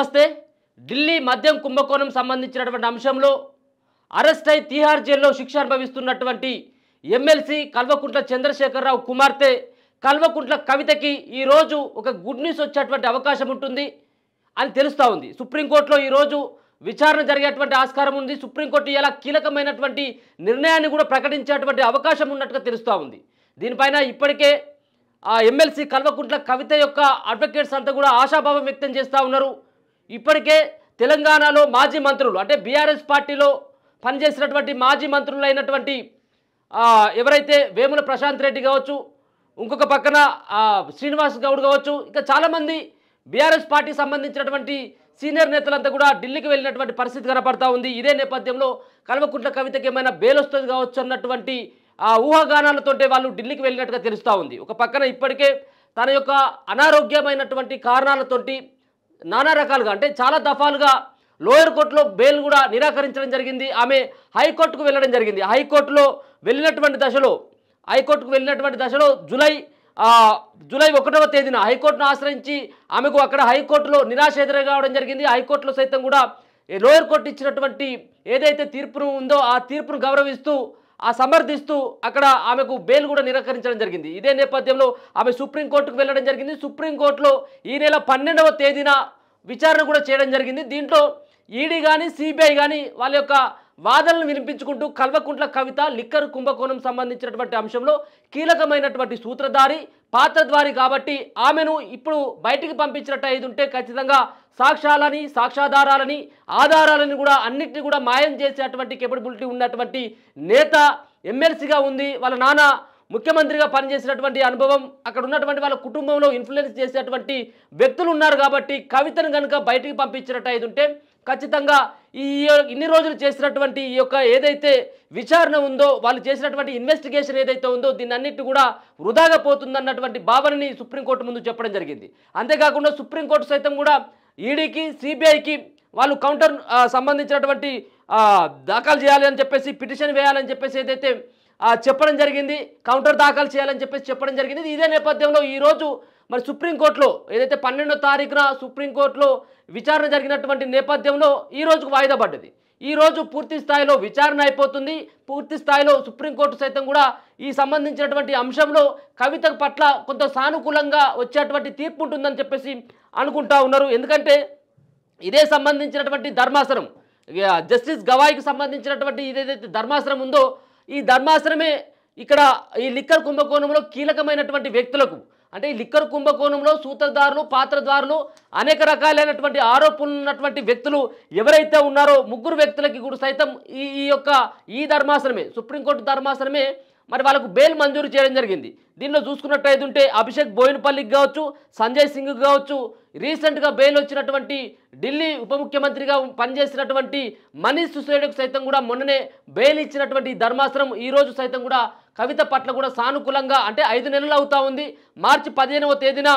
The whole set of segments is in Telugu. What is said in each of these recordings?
నమస్తే. ఢిల్లీ మద్యం కుంభకోణం సంబంధించినటువంటి అంశంలో అరెస్ట్ అయి తిహార్ జైల్లో శిక్ష అనుభవిస్తున్నటువంటి ఎమ్మెల్సీ కల్వకుంట్ల చంద్రశేఖరరావు కుమార్తె కల్వకుంట్ల కవితకి ఈరోజు ఒక గుడ్ న్యూస్ వచ్చేటువంటి అవకాశం ఉంటుంది అని తెలుస్తూ ఉంది. సుప్రీంకోర్టులో ఈరోజు విచారణ జరిగేటువంటి ఆస్కారం ఉంది. సుప్రీంకోర్టు ఇలా కీలకమైనటువంటి నిర్ణయాన్ని కూడా ప్రకటించేటువంటి అవకాశం ఉన్నట్టుగా తెలుస్తూ ఉంది. దీనిపైన ఇప్పటికే ఎమ్మెల్సీ కల్వకుంట్ల కవిత యొక్క అడ్వకేట్స్ అంతా కూడా ఆశాభావం వ్యక్తం చేస్తూ ఉన్నారు. ఇప్పటికే తెలంగాణలో మాజీ మంత్రులు అంటే బీఆర్ఎస్ పార్టీలో పనిచేసినటువంటి మాజీ మంత్రులు అయినటువంటి ఎవరైతే వేముల ప్రశాంత్ రెడ్డి కావచ్చు, ఇంకొక పక్కన శ్రీనివాస్ గౌడ్ కావచ్చు, ఇంకా చాలామంది బీఆర్ఎస్ పార్టీకి సంబంధించినటువంటి సీనియర్ నేతలంతా కూడా ఢిల్లీకి వెళ్ళినటువంటి పరిస్థితి కనపడతా ఉంది. ఇదే నేపథ్యంలో కల్వకుంట్ల కవితకి ఏమైనా బెయిల్ వస్తుంది కావచ్చు అన్నటువంటి ఊహాగానాలతోటే వాళ్ళు ఢిల్లీకి వెళ్ళినట్టుగా తెలుస్తూ ఉంది. ఒక పక్కన ఇప్పటికే తన యొక్క అనారోగ్యమైనటువంటి కారణాలతోటి నానా రకాలుగా అంటే చాలా దఫాలుగా లోయర్ కోర్టులో బెయిల్ కూడా నిరాకరించడం జరిగింది. ఆమె హైకోర్టుకు వెళ్ళడం జరిగింది. హైకోర్టుకు వెళ్ళినటువంటి దశలో జూలై 1వ తేదీన హైకోర్టును ఆశ్రయించి ఆమెకు అక్కడ హైకోర్టులో నిరాశ ఎదురుకావడం జరిగింది. హైకోర్టులో సైతం కూడా లోయర్ కోర్టు ఇచ్చినటువంటి ఏదైతే తీర్పును ఉందో ఆ తీర్పును గౌరవిస్తూ సమర్థిస్తూ అక్కడ ఆమెకు బెయిల్ కూడా నిరాకరించడం జరిగింది. ఇదే నేపథ్యంలో ఆమె సుప్రీంకోర్టుకు వెళ్ళడం జరిగింది. సుప్రీంకోర్టులో ఈ నెల 12వ తేదీన విచారణ కూడా చేయడం జరిగింది. దీంట్లో ఈడీ కానీ సిబిఐ కానీ వాళ్ళ యొక్క వాదనలు వినిపించుకుంటూ కల్వకుంట్ల కవిత లిక్కర్ కుంభకోణం సంబంధించినటువంటి అంశంలో కీలకమైనటువంటి సూత్రధారి పాత్రధారి కాబట్టి ఆమెను ఇప్పుడు బయటికి పంపించినట్టు అయి ఉంటే ఖచ్చితంగా సాక్ష్యాలని సాక్ష్యాధారాలని ఆధారాలని కూడా అన్నిటిని కూడా మాయం చేసేటువంటి కేపబిలిటీ ఉన్నటువంటి నేత ఎమ్మెల్సీగా ఉంది. వాళ్ళ నాన్న ముఖ్యమంత్రిగా పనిచేసినటువంటి అనుభవం, అక్కడ ఉన్నటువంటి వాళ్ళ కుటుంబంలో ఇన్ఫ్లుయెన్స్ చేసేటువంటి వ్యక్తులు ఉన్నారు కాబట్టి కవితను కనుక బయటికి పంపించినట్టు అయి ఉంటే ఖచ్చితంగా ఇన్ని రోజులు చేసినటువంటి ఈ యొక్క ఏదైతే విచారణ ఉందో వాళ్ళు చేసినటువంటి ఇన్వెస్టిగేషన్ ఏదైతే ఉందో దీన్ని అన్నిటి కూడా వృధాగా పోతుందన్నటువంటి భావనని సుప్రీంకోర్టు ముందు చెప్పడం జరిగింది. అంతేకాకుండా సుప్రీంకోర్టు సైతం కూడా ఈడీకి సిబిఐకి వాళ్ళు కౌంటర్ సంబంధించినటువంటి దాఖలు చేయాలి అని చెప్పేసి పిటిషన్ వేయాలని చెప్పేసి ఏదైతే చెప్పడం జరిగింది, కౌంటర్ దాఖలు చేయాలని చెప్పేసి చెప్పడం జరిగింది. ఇదే నేపథ్యంలో ఈరోజు మరి సుప్రీంకోర్టులో ఏదైతే 12వ తారీఖున సుప్రీంకోర్టులో విచారణ జరిగినటువంటి నేపథ్యంలో ఈ రోజుకు వాయిదా పడ్డది. ఈరోజు పూర్తి స్థాయిలో విచారణ అయిపోతుంది. పూర్తి స్థాయిలో సుప్రీంకోర్టు సైతం కూడా ఈ సంబంధించినటువంటి అంశంలో కవిత పట్ల కొంత సానుకూలంగా వచ్చేటువంటి తీర్పు ఉంటుందని చెప్పేసి అనుకుంటా ఉన్నారు. ఎందుకంటే ఇదే సంబంధించినటువంటి ధర్మాసనం జస్టిస్ గవాయికి సంబంధించినటువంటి ఏదైతే ధర్మాసనం ఉందో ఈ ధర్మాసనమే ఇక్కడ ఈ లిక్కర్ కుంభకోణంలో కీలకమైనటువంటి వ్యక్తులకు అంటే ఈ లిక్కర్ కుంభకోణంలో సూత్రధారులు పాత్రధారులు అనేక రకాలైనటువంటి ఆరోపణలు ఉన్నటువంటి వ్యక్తులు ఎవరైతే ఉన్నారో ముగ్గురు వ్యక్తులకి కూడా సైతం ఈ ధర్మాసనమే సుప్రీంకోర్టు ధర్మాసనమే మరి వాళ్ళకు బెయిల్ మంజూరు చేయడం జరిగింది. దీనిలో చూసుకున్నట్టయితే ఉంటే అభిషేక్ బోయినపల్లికి కావచ్చు, సంజయ్ సింగ్ కావచ్చు, రీసెంట్గా బెయిల్ వచ్చినటువంటి ఢిల్లీ ఉప ముఖ్యమంత్రిగా పనిచేసినటువంటి మనీష్ సిసోడియాకు సైతం కూడా మొన్ననే బెయిల్ ఇచ్చినటువంటి ధర్మాసనం ఈరోజు సైతం కూడా కవిత పట్ల కూడా సానుకూలంగా అంటే 5 నెలలు అవుతా ఉంది. మార్చి 15వ తేదీన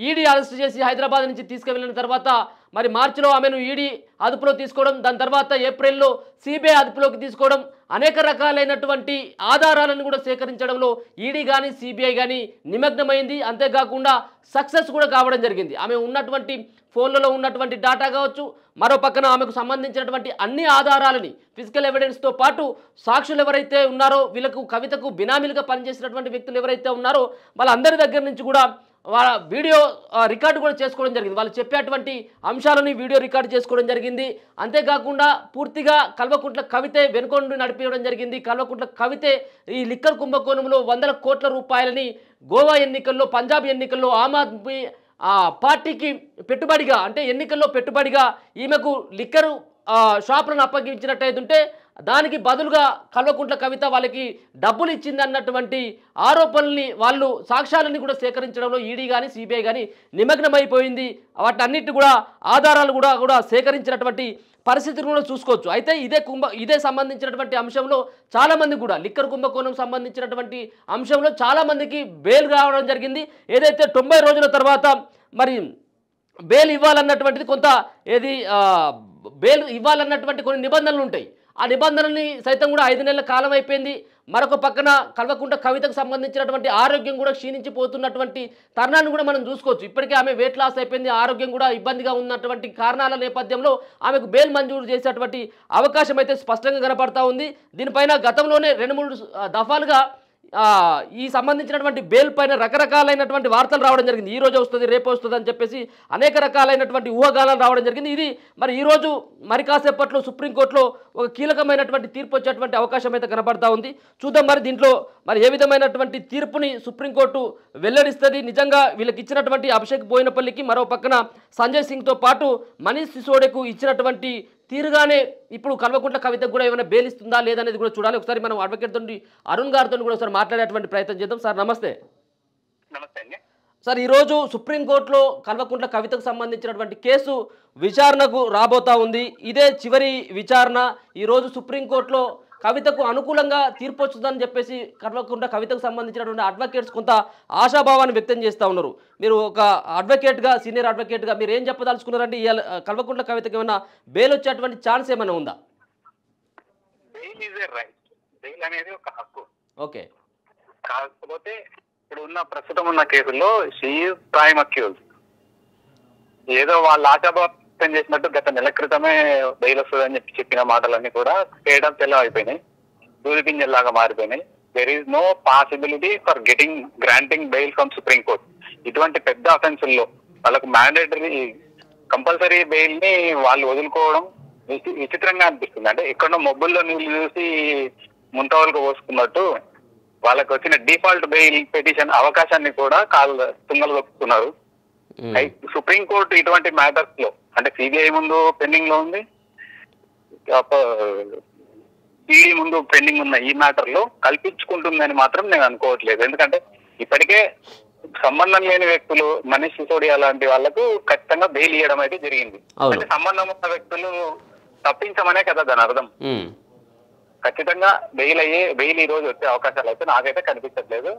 ఈడీ అరెస్ట్ చేసి హైదరాబాద్ నుంచి తీసుకువెళ్ళిన తర్వాత మరి మార్చిలో ఆమెను ఈడీ అదుపులో తీసుకోవడం, దాని తర్వాత ఏప్రిల్లో సిబిఐ అదుపులోకి తీసుకోవడం, అనేక రకాలైనటువంటి ఆధారాలను కూడా సేకరించడంలో ఈడీ కానీ సిబిఐ కానీ నిమగ్నమైంది. అంతేకాకుండా సక్సెస్ కూడా కావడం జరిగింది. ఆమె ఉన్నటువంటి ఫోన్లలో ఉన్నటువంటి డేటా కావచ్చు, మరో పక్కన ఆమెకు సంబంధించినటువంటి అన్ని ఆధారాలని ఫిజికల్ ఎవిడెన్స్తో పాటు సాక్షులు ఎవరైతే ఉన్నారో వీళ్ళకు కవితకు బినామీలుగా పనిచేసినటువంటి వ్యక్తులు ఎవరైతే ఉన్నారో వాళ్ళందరి దగ్గర నుంచి కూడా వాళ్ళ వీడియో రికార్డు కూడా చేసుకోవడం జరిగింది. వాళ్ళు చెప్పేటువంటి అంశాలని వీడియో రికార్డు చేసుకోవడం జరిగింది. అంతేకాకుండా పూర్తిగా కల్వకుంట్ల కవితే వెనుకొండు నడిపించడం జరిగింది. కల్వకుంట్ల కవితే ఈ లిక్కర్ కుంభకోణంలో 100 కోట్ల రూపాయలని గోవా ఎన్నికల్లో పంజాబ్ ఎన్నికల్లో ఆమ్ ఆద్మీ పార్టీకి పెట్టుబడిగా అంటే ఎన్నికల్లో పెట్టుబడిగా ఈమెకు లిక్కరు షాపులను అప్పగించినట్టయితుంటే దానికి బదులుగా కల్వకుంట్ల కవిత వాళ్ళకి డబ్బులు ఇచ్చింది అన్నటువంటి ఆరోపణల్ని వాళ్ళు సాక్ష్యాలని కూడా సేకరించడంలో ఈడీ కానీ సిబిఐ కానీ నిమగ్నమైపోయింది. వాటన్నిటి కూడా ఆధారాలు కూడా సేకరించినటువంటి పరిస్థితిని కూడా చూసుకోవచ్చు. అయితే ఇదే సంబంధించినటువంటి అంశంలో చాలామంది కూడా లిక్కర్ కుంభకోణం సంబంధించినటువంటి అంశంలో చాలామందికి బెయిల్ రావడం జరిగింది. ఏదైతే 90 రోజుల తర్వాత మరి బెయిల్ ఇవ్వాలన్నటువంటిది బెయిల్ ఇవ్వాలన్నటువంటి కొన్ని నిబంధనలు ఉంటాయి. ఆ నిబంధనని సైతం కూడా 5 నెలల కాలం అయిపోయింది. మరొక పక్కన కల్వకుంట్ల కవితకు సంబంధించినటువంటి ఆరోగ్యం కూడా క్షీణించిపోతున్నటువంటి తరుణాన్ని కూడా మనం చూసుకోవచ్చు. ఇప్పటికే ఆమె వెయిట్ లాస్ అయిపోయింది, ఆరోగ్యం కూడా ఇబ్బందిగా ఉన్నటువంటి కారణాల నేపథ్యంలో ఆమెకు బెయిల్ మంజూరు చేసేటువంటి అవకాశం అయితే స్పష్టంగా కనపడతా ఉంది. దీనిపైన గతంలోనే 2-3 దఫాలుగా ఈ సంబంధించినటువంటి బెయిల్ పైన రకరకాలైనటువంటి వార్తలు రావడం జరిగింది. ఈ రోజు వస్తుంది, రేపు వస్తుంది అని చెప్పేసి అనేక రకాలైనటువంటి ఊహాగానాలు రావడం జరిగింది. ఇది మరి ఈరోజు మరి కాసేపట్లో సుప్రీంకోర్టులో ఒక కీలకమైనటువంటి తీర్పు వచ్చేటువంటి అవకాశం అయితే కనబడతా ఉంది. చూద్దాం మరి దీంట్లో మరి ఏ విధమైనటువంటి తీర్పుని సుప్రీంకోర్టు వెల్లడిస్తుంది. నిజంగా వీళ్ళకి ఇచ్చినటువంటి అభిషేక్ బోయినపల్లికి, మరో పక్కన సంజయ్ సింగ్తో పాటు మనీష్ సిసోడియాకు ఇచ్చినటువంటి తీరుగానే ఇప్పుడు కల్వకుంట్ల కవితకు కూడా ఏమైనా బెయిల్ ఇస్తుందా లేదనేది కూడా చూడాలి. ఒకసారి మనం అడ్వకేట్ తోటి అరుణ్ గారితో కూడా ఒకసారి మాట్లాడేటువంటి ప్రయత్నం చేద్దాం. సార్ నమస్తే. నమస్తే అండి సార్, ఈరోజు సుప్రీంకోర్టులో కల్వకుంట్ల కవితకు సంబంధించినటువంటి కేసు విచారణకు రాబోతా ఉంది. ఇదే చివరి విచారణ. ఈరోజు సుప్రీంకోర్టులో కవితకు అనుకూలంగా తీర్పు వస్తుందని చెప్పేసి కల్వకుంట్ల కవితకు సంబంధించినటువంటి అడ్వకేట్స్ కొంత ఆశాభావాన్ని వ్యక్తం చేస్తూ ఉన్నారు. మీరు ఒక అడ్వకేట్గా, సీనియర్ అడ్వకేట్గా మీరు ఏం చెప్పదలుచుకున్నారంటే కల్వకుంట్ల కవితకు ఏమైనా బెయిల్ వచ్చేటువంటి ఛాన్స్ ఏమైనా ఉందా? Bail is a right. Bail అనేది ఒక హక్కు. ఓకే. కాకపోతే ఇప్పుడు ప్రస్తుతం ఉన్న కేసుల్లో షీ ఈజ్ ప్రైమ్ అక్యూజ్. ఏదో వాళ్ళ ఆశాభావం చేసినట్టు గత నెల క్రితమే బెయిల్ వస్తుందని చెప్పిన మాటలన్నీ కూడా చేయడం తెల్ల అయిపోయినాయి, దూరిపింజల్లాగా మారిపోయినాయి. There is no possibility for granting bail from supreme court. ఇటువంటి పెద్ద అఫెన్సుల్లో వాళ్ళకు మ్యాండేటరీ కంపల్సరీ బెయిల్ ని వాళ్ళు వదులుకోవడం విచిత్రంగా అనిపిస్తుంది. అంటే ఎక్కడో మొబ్బుల్లో నీళ్లు చూసి ముంతవలకు పోసుకున్నట్టు వాళ్ళకు వచ్చిన డిఫాల్ట్ బెయిల్ పిటిషన్ అవకాశాన్ని కూడా తుంగలు దొక్కుతున్నారు. సుప్రీంకోర్టు ఇటువంటి మ్యాటర్స్ లో, అంటే సిబిఐ ముందు పెండింగ్ లో ఉంది, ఈడీ ముందు పెండింగ్ ఉన్న ఈ మ్యాటర్ లో కల్పించుకుంటుందని మాత్రం నేను అనుకోవట్లేదు. ఎందుకంటే ఇప్పటికే సంబంధం లేని వ్యక్తులు, మనీష్ సిసోడియా లాంటి వాళ్ళకు ఖచ్చితంగా బెయిల్ ఇవ్వడం అయితే జరిగింది. అంటే సంబంధం ఉన్న వ్యక్తులు తప్పించమనే కదా దాని అర్థం. ఖచ్చితంగా బెయిల్ ఈ రోజు వచ్చే అవకాశాలు అయితే నాకైతే కనిపించట్లేదు.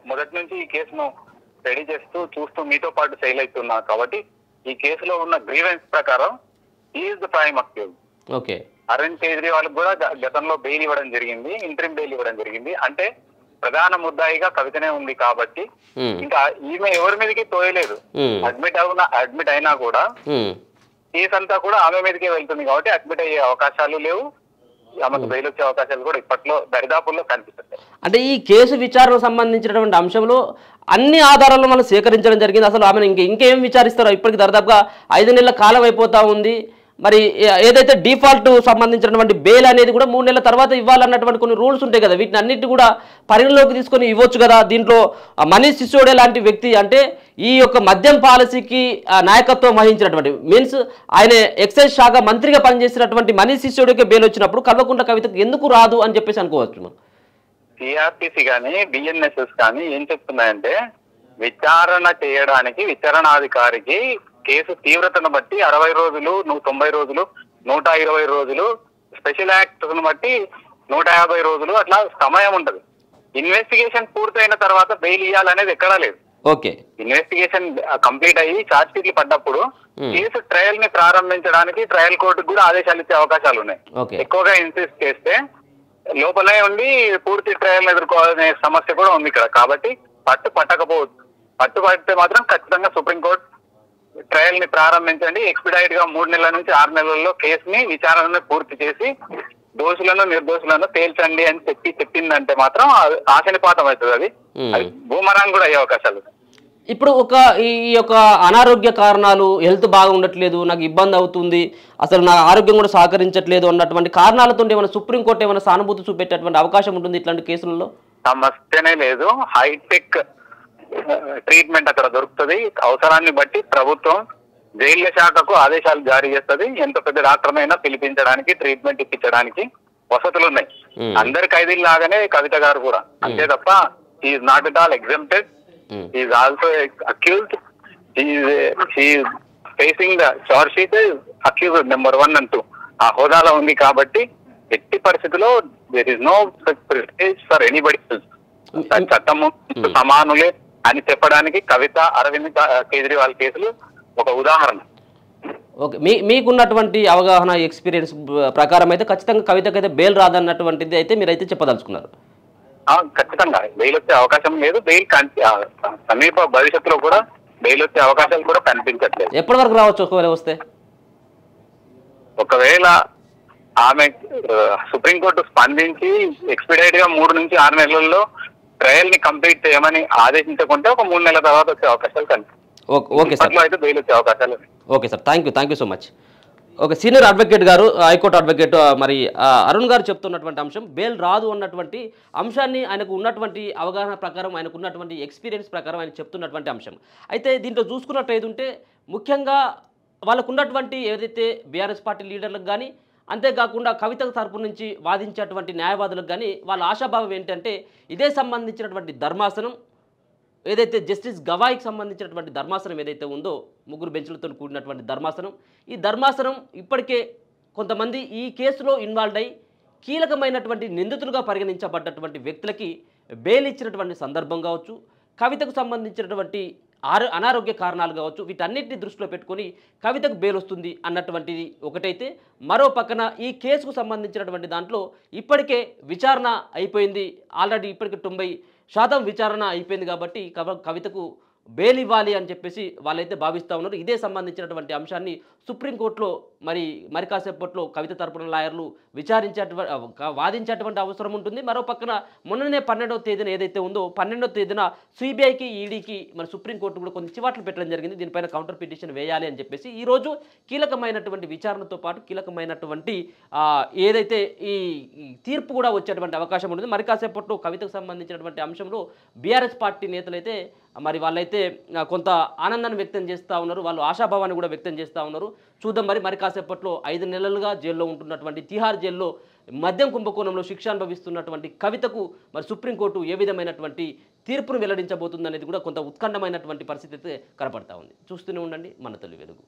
మొదటి నుంచి ఈ కేసును రెడీ చూస్తూ మీతో పాటు సెయిల్ అవుతున్నా కాబట్టి ఈ కేసులో ఉన్న గ్రీవెన్స్ ప్రకారం is the prime accuse. Okay. Arvind Kejriwal కూడా గతంలో బెయిల్ ఇవ్వడం జరిగింది, ఇంటరిమ్ బెయిల్ ఇవ్వడం జరిగింది. అంటే ప్రధాన ముద్దాయిగా కవితనే ఉంది కాబట్టి ఇంకా ఈమె ఎవరి మీదకి తోయలేదు. అడ్మిట్ అయినా కూడా కేసు అంతా కూడా ఆమె మీదకే వెళ్తుంది కాబట్టి అడ్మిట్ అయ్యే అవకాశాలు లేవు, ఆమెకు బెయిల్ వచ్చే అవకాశాలు కూడా ఇప్పట్లో దరిదాపుల్లో కనిపిస్తాయి. అంటే ఈ కేసు విచారణకు సంబంధించినటువంటి అంశంలో అన్ని ఆధారాలను మనం సేకరించడం జరిగింది. అసలు ఆమెను ఇంకేం విచారిస్తారో ఇప్పటికి దాదాపుగా 5 నెలల కాలం అయిపోతా ఉంది. మరి ఏదైతే డిఫాల్ట్ సంబంధించినటువంటి బెయిల్ అనేది కూడా 3 నెలల తర్వాత ఇవ్వాలన్నటువంటి కొన్ని రూల్స్ ఉంటాయి కదా, వీటిని అన్నిటి కూడా పరిగణలోకి తీసుకొని ఇవ్వచ్చు కదా. దీంట్లో మనీష్ సిసోడియా లాంటి వ్యక్తి, అంటే ఈ యొక్క మద్యం పాలసీకి నాయకత్వం వహించినటువంటి మీన్స్ ఆయన ఎక్సైజ్ శాఖ మంత్రిగా పనిచేసినటువంటి మనీష్ సిసోడియాకి బెయిల్ వచ్చినప్పుడు కల్వకుంట్ల కవితకు ఎందుకు రాదు అని చెప్పేసి అనుకోవచ్చు. సిఆర్టీసీ కానీ బిఎన్ఎస్ఎస్ కానీ ఏం చెప్తున్నాయంటే విచారణ చేయడానికి విచారణాధికారికి కేసు తీవ్రతను బట్టి 60 రోజులు, 90 రోజులు, 120 రోజులు, స్పెషల్ యాక్ట్ బట్టి 150 రోజులు అట్లా సమయం ఉంటది. ఇన్వెస్టిగేషన్ పూర్తయిన తర్వాత బెయిల్ ఇవ్వాలనేది ఎక్కడా లేదు. ఓకే. ఇన్వెస్టిగేషన్ కంప్లీట్ అయ్యి ఛార్జ్ షీట్లు పడ్డప్పుడు కేసు ట్రయల్ ని ప్రారంభించడానికి ట్రయల్ కోర్టుకు కూడా ఆదేశాలు ఇచ్చే అవకాశాలు ఉన్నాయి. ఎక్కువగా ఇన్సిస్ట్ చేస్తే లోపలే ఉండి పూర్తి ట్రయల్ ఎదుర్కోవాలనే సమస్య కూడా ఉంది ఇక్కడ. కాబట్టి పట్టకపోవచ్చు. పట్టితే మాత్రం ఖచ్చితంగా సుప్రీంకోర్టు ట్రయల్ ని ప్రారంభించండి, ఎక్స్పిడైట్ గా 3 నెలల నుంచి 6 నెలల్లో కేసుని విచారణను పూర్తి చేసి దోషులను నిర్దోషులను తేల్చండి అని చెప్పిందంటే మాత్రం ఆశనిపాతం అవుతుంది. అది బూమరాంగ్ కూడా అయ్యే అవకాశాలు. ఇప్పుడు ఈ యొక్క అనారోగ్య కారణాలు, హెల్త్ బాగా ఉండట్లేదు, నాకు ఇబ్బంది అవుతుంది, అసలు నా ఆరోగ్యం కూడా సహకరించట్లేదు అన్నటువంటి కారణాలతో ఏమైనా సుప్రీంకోర్టు ఏమైనా సానుభూతి చూపెట్టేటువంటి అవకాశం ఉంటుంది ఇట్లాంటి కేసులలో? సమస్యనే లేదు. హైటెక్ ట్రీట్మెంట్ అక్కడ దొరుకుతుంది. అవసరాన్ని బట్టి ప్రభుత్వం జైళ్ల శాఖకు ఆదేశాలు జారీ చేస్తుంది. ఎంత పెద్ద డాక్టర్నైనా పిలిపించడానికి, ట్రీట్మెంట్ ఇప్పించడానికి వసతులు ఉన్నాయి. అందరి ఖైదీలాగానే కవిత గారు కూడా, అంతే తప్ప is not at all exempted. Is also accused. Is facing the charge sheet accused number 1 and 2 ఆ హోదాలో ఉంది. కాబట్టి ఎట్టి పరిస్థితిలో there is no privilege for anybody. చట్టము సమానులే అని చెప్పడానికి కవిత, అరవింద్ కేజ్రీవాల్ కేసులు ఒక ఉదాహరణ. ఓకే. మీకున్నటువంటి అవగాహన ఎక్స్పీరియన్స్ ప్రకారం అయితే ఖచ్చితంగా కవితకైతే బెయిల్ రాదన్నటువంటిది అయితే మీరైతే చెప్పదలుచుకున్నారు. ఖచ్చితంగా బెయిల్ వచ్చే అవకాశం లేదు. సమీప భవిష్యత్తులో కూడా బెయిల్ వచ్చే అవకాశాలు కూడా కనిపించట్లేదు. ఎప్పటి వరకు రావచ్చు ఒకవేళ వస్తే? ఒకవేళ ఆమె సుప్రీంకోర్టు స్పందించి ఎక్స్పీడైట్ గా 3 నుంచి 6 నెలల్లో ట్రయల్ ని కంప్లీట్ చేయమని ఆదేశించకుంటే ఒక 3 నెలల తర్వాత వచ్చే అవకాశాలు కనిపిస్తాయి. Okay sir. అయితే బెయిల్ వచ్చే అవకాశాలు. Okay sir, thank you so much. Okay, senior advocate గారు, హైకోర్టు అడ్వకేట్ మరి అరుణ్ గారు చెప్తున్నటువంటి అంశం బెయిల్ రాదు అన్నటువంటి అంశాన్ని ఆయనకు ఉన్నటువంటి అవగాహన ప్రకారం, ఆయనకు ఉన్నటువంటి ఎక్స్పీరియన్స్ ప్రకారం ఆయన చెప్తున్నటువంటి అంశం. అయితే దీంట్లో చూసుకున్నట్టు ఉంటే ముఖ్యంగా వాళ్ళకు ఉన్నటువంటి ఏదైతే బీఆర్ఎస్ పార్టీ లీడర్లకు కానీ, అంతేకాకుండా కవిత తరపు నుంచి వాదించేటువంటి న్యాయవాదులకు కానీ వాళ్ళ ఆశాభావం ఏంటంటే ఇదే సంబంధించినటువంటి ధర్మాసనం ఏదైతే జస్టిస్ గవాయికి సంబంధించినటువంటి ధర్మాసనం ఏదైతే ఉందో 3 బెంచ్లతో కూడినటువంటి ధర్మాసనం, ఈ ధర్మాసనం ఇప్పటికే కొంతమంది ఈ కేసులో ఇన్వాల్వ్ అయ్యి కీలకమైనటువంటి నిందితులుగా పరిగణించబడ్డటువంటి వ్యక్తులకి బెయిల్ ఇచ్చినటువంటి సందర్భం కావచ్చు, కవితకు సంబంధించినటువంటి అనారోగ్య కారణాలు కావచ్చు, వీటన్నిటిని దృష్టిలో పెట్టుకొని కవితకు బెయిల్ వస్తుంది అన్నటువంటిది ఒకటైతే, మరో పక్కన ఈ కేసుకు సంబంధించినటువంటి దాంట్లో ఇప్పటికే విచారణ అయిపోయింది. ఆల్రెడీ ఇప్పటికే 90% విచారణ అయిపోయింది కాబట్టి కవితకు బెయిల్ ఇవ్వాలి అని చెప్పేసి వాళ్ళైతే భావిస్తూ ఉన్నారు. ఇదే సంబంధించినటువంటి అంశాన్ని సుప్రీంకోర్టులో మరి కాసేపట్లో కవిత తరపున లాయర్లు వాదించేటువంటి అవసరం ఉంటుంది. మరో పక్కన మొన్ననే 12వ తేదీన ఏదైతే ఉందో 12వ తేదీన సిబిఐకి, ఈడీకి మరి సుప్రీంకోర్టు కూడా కొన్ని చివాట్లు పెట్టడం జరిగింది. దీనిపైన కౌంటర్ పిటిషన్ వేయాలి అని చెప్పేసి ఈరోజు కీలకమైనటువంటి విచారణతో పాటు కీలకమైనటువంటి ఏదైతే ఈ తీర్పు కూడా వచ్చేటువంటి అవకాశం ఉంటుంది. మరి కాసేపట్లో కవితకు సంబంధించినటువంటి అంశంలో బీఆర్ఎస్ పార్టీ నేతలైతే మరి వాళ్ళైతే కొంత ఆనందాన్ని వ్యక్తం చేస్తూ ఉన్నారు, వాళ్ళు ఆశాభావాన్ని కూడా వ్యక్తం చేస్తూ ఉన్నారు. చూద్దాం మరి కాసేపట్లో 5 నెలలుగా జైల్లో ఉంటున్నటువంటి తిహార్ జైల్లో మద్యం కుంభకోణంలో శిక్ష అనుభవిస్తున్నటువంటి కవితకు మరి సుప్రీంకోర్టు ఏ విధమైనటువంటి తీర్పును వెల్లడించబోతుందనేది కూడా కొంత ఉత్కంఠమైనటువంటి పరిస్థితి అయితే కనపడతా ఉంది. చూస్తూనే ఉండండి మన తొలి వెలుగు.